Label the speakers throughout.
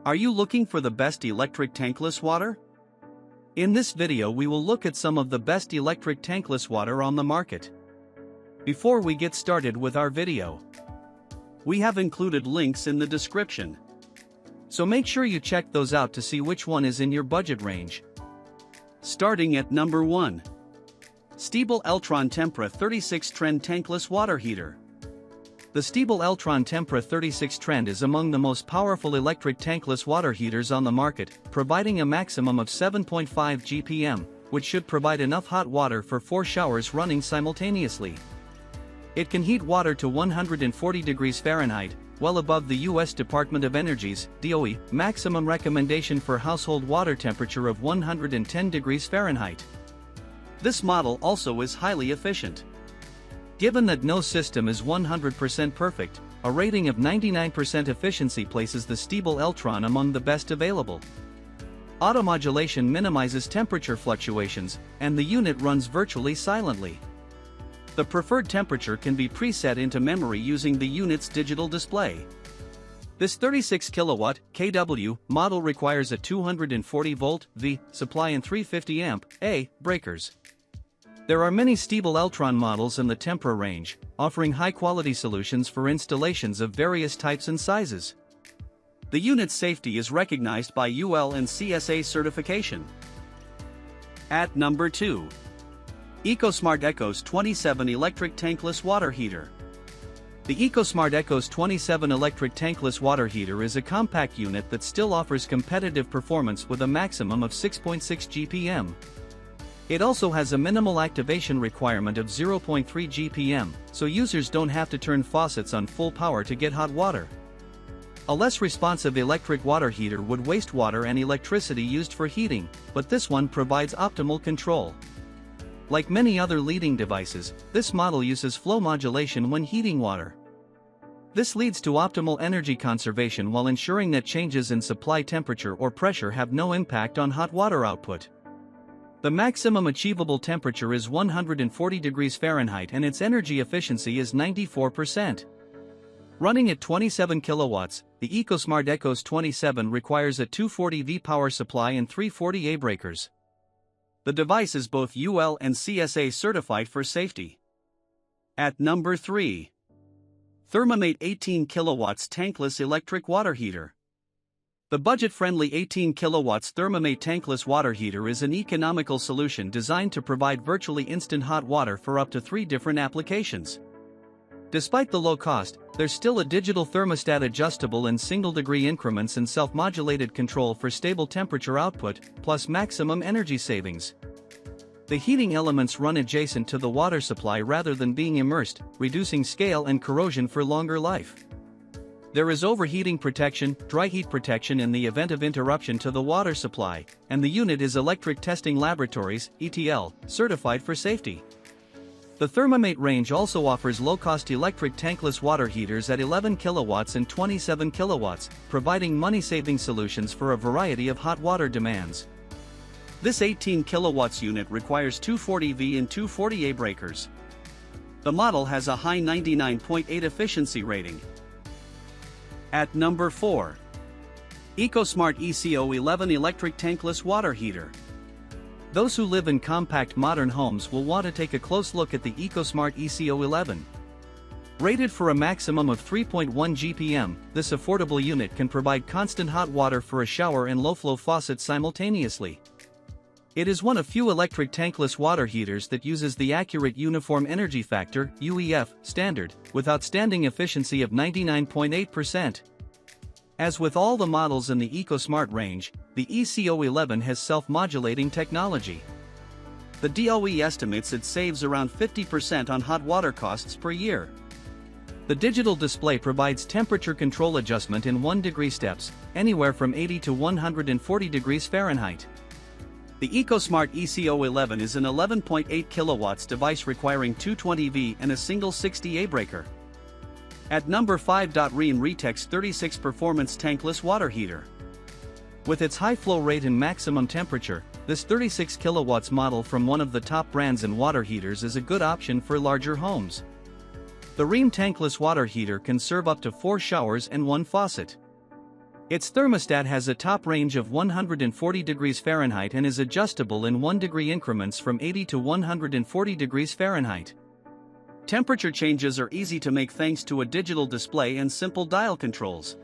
Speaker 1: Are you looking for the best electric tankless water? In this video we will look at some of the best electric tankless water on the market. Before we get started with our video, we have included links in the description. So make sure you check those out to see which one is in your budget range. Starting at number 1. Stiebel Eltron Tempra 36 Trend Tankless Water Heater. The Stiebel Eltron Tempra 36 Trend is among the most powerful electric tankless water heaters on the market, providing a maximum of 7.5 GPM, which should provide enough hot water for 4 showers running simultaneously. It can heat water to 140 degrees Fahrenheit, well above the U.S. Department of Energy's DOE maximum recommendation for household water temperature of 110 degrees Fahrenheit. This model also is highly efficient. Given that no system is 100% perfect, a rating of 99% efficiency places the Stiebel Eltron among the best available. Automodulation minimizes temperature fluctuations, and the unit runs virtually silently. The preferred temperature can be preset into memory using the unit's digital display. This 36 kW kW model requires a 240 volt V supply and 350 amp A breakers. There are many Stiebel Eltron models in the Tempra range, offering high-quality solutions for installations of various types and sizes. The unit's safety is recognized by UL and CSA certification. At number 2. EcoSmart Ecos 27 Electric Tankless Water Heater. The EcoSmart Ecos 27 Electric Tankless Water Heater is a compact unit that still offers competitive performance with a maximum of 6.6 GPM. It also has a minimal activation requirement of 0.3 GPM, so users don't have to turn faucets on full power to get hot water. A less responsive electric water heater would waste water and electricity used for heating, but this one provides optimal control. Like many other leading devices, this model uses flow modulation when heating water. This leads to optimal energy conservation while ensuring that changes in supply temperature or pressure have no impact on hot water output. The maximum achievable temperature is 140 degrees Fahrenheit and its energy efficiency is 94%. Running at 27 kilowatts, the EcoSmart Ecos 27 requires a 240V power supply and 340A breakers. The device is both UL and CSA certified for safety. At number 3. Thermomate 18 kilowatts Tankless Electric Water Heater. The budget-friendly 18 kilowatts Thermomate tankless water heater is an economical solution designed to provide virtually instant hot water for up to 3 different applications. Despite the low cost, there's still a digital thermostat adjustable in single-degree increments and self-modulated control for stable temperature output, plus maximum energy savings. The heating elements run adjacent to the water supply rather than being immersed, reducing scale and corrosion for longer life. There is overheating protection, dry heat protection in the event of interruption to the water supply, and the unit is Electric Testing Laboratories (ETL) certified for safety. The Thermomate range also offers low-cost electric tankless water heaters at 11 kilowatts and 27 kilowatts, providing money-saving solutions for a variety of hot water demands. This 18 kilowatts unit requires 240V and 240A breakers. The model has a high 99.8 efficiency rating. At number 4. EcoSmart ECO11 Electric Tankless Water Heater. Those who live in compact modern homes will want to take a close look at the EcoSmart ECO11. Rated for a maximum of 3.1 GPM, this affordable unit can provide constant hot water for a shower and low-flow faucet simultaneously. It is one of few electric tankless water heaters that uses the accurate Uniform Energy Factor (UEF) standard, with outstanding efficiency of 99.8%. As with all the models in the EcoSmart range, the ECO11 has self-modulating technology. The DOE estimates it saves around 50% on hot water costs per year. The digital display provides temperature control adjustment in 1-degree steps, anywhere from 80 to 140 degrees Fahrenheit. The EcoSmart ECO11 is an 11.8 kilowatts device requiring 220V and a single 60A breaker. At number 5. Rheem Retex 36 Performance Tankless Water Heater. With its high flow rate and maximum temperature, this 36 kilowatts model from one of the top brands in water heaters is a good option for larger homes. The Rheem tankless water heater can serve up to 4 showers and 1 faucet. Its thermostat has a top range of 140 degrees Fahrenheit and is adjustable in 1 degree increments from 80 to 140 degrees Fahrenheit. Temperature changes are easy to make thanks to a digital display and simple dial controls.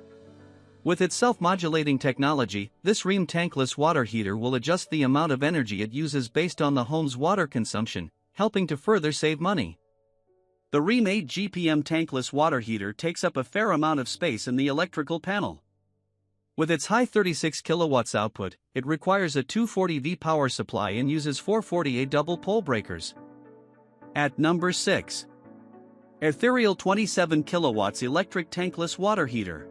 Speaker 1: With its self-modulating technology, this Rheem tankless water heater will adjust the amount of energy it uses based on the home's water consumption, helping to further save money. The Rheem 8 GPM tankless water heater takes up a fair amount of space in the electrical panel. With its high 36 kilowatts output, it requires a 240V power supply and uses 440A double pole breakers. At number 6. Airthereal 27 kilowatts electric tankless water heater.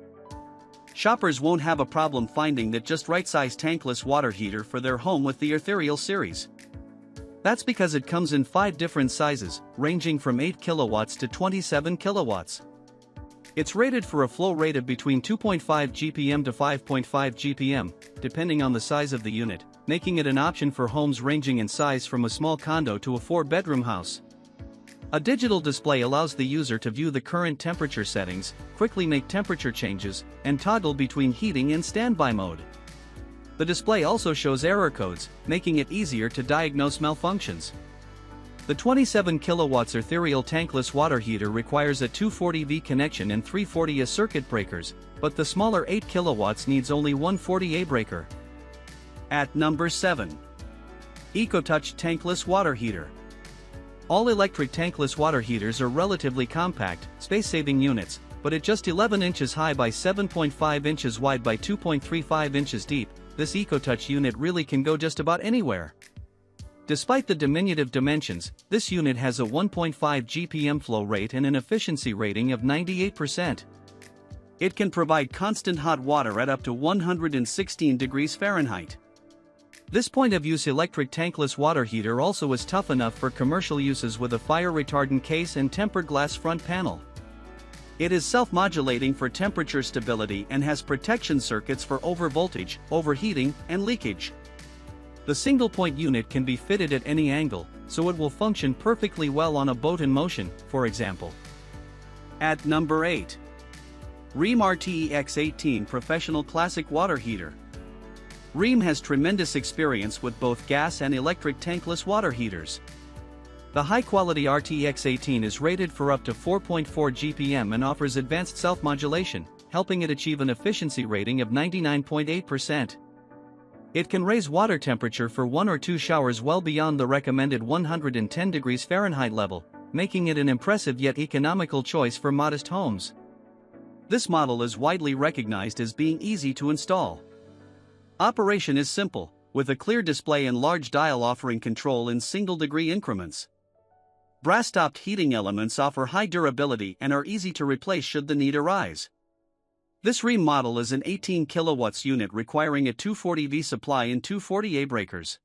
Speaker 1: Shoppers won't have a problem finding that just right-size tankless water heater for their home with the Airthereal series. That's because it comes in 5 different sizes, ranging from 8 kilowatts to 27 kilowatts. It's rated for a flow rate of between 2.5 GPM to 5.5 GPM, depending on the size of the unit, making it an option for homes ranging in size from a small condo to a 4-bedroom house. A digital display allows the user to view the current temperature settings, quickly make temperature changes, and toggle between heating and standby mode. The display also shows error codes, making it easier to diagnose malfunctions. The 27 kilowatts Airthereal tankless water heater requires a 240V connection and 340A circuit breakers, but the smaller 8 kilowatts needs only one 40A breaker. At number 7. Ecotouch tankless water heater. All-electric tankless water heaters are relatively compact, space-saving units, but at just 11 inches high by 7.5 inches wide by 2.35 inches deep, this Ecotouch unit really can go just about anywhere. Despite the diminutive dimensions, this unit has a 1.5 GPM flow rate and an efficiency rating of 98%. It can provide constant hot water at up to 116 degrees Fahrenheit. This point-of-use electric tankless water heater also is tough enough for commercial uses with a fire-retardant case and tempered glass front panel. It is self-modulating for temperature stability and has protection circuits for overvoltage, overheating, and leakage. The single-point unit can be fitted at any angle, so it will function perfectly well on a boat in motion, for example. At number 8. Rheem RTEX18 Professional Classic Water Heater. Rheem has tremendous experience with both gas and electric tankless water heaters. The high-quality RTX18 is rated for up to 4.4 GPM and offers advanced self-modulation, helping it achieve an efficiency rating of 99.8%. It can raise water temperature for 1 or 2 showers well beyond the recommended 110 degrees Fahrenheit level, making it an impressive yet economical choice for modest homes. This model is widely recognized as being easy to install. Operation is simple, with a clear display and large dial offering control in single-degree increments. Brass-topped heating elements offer high durability and are easy to replace should the need arise. This Rheem model is an 18 kilowatts unit requiring a 240V supply and 240A breakers.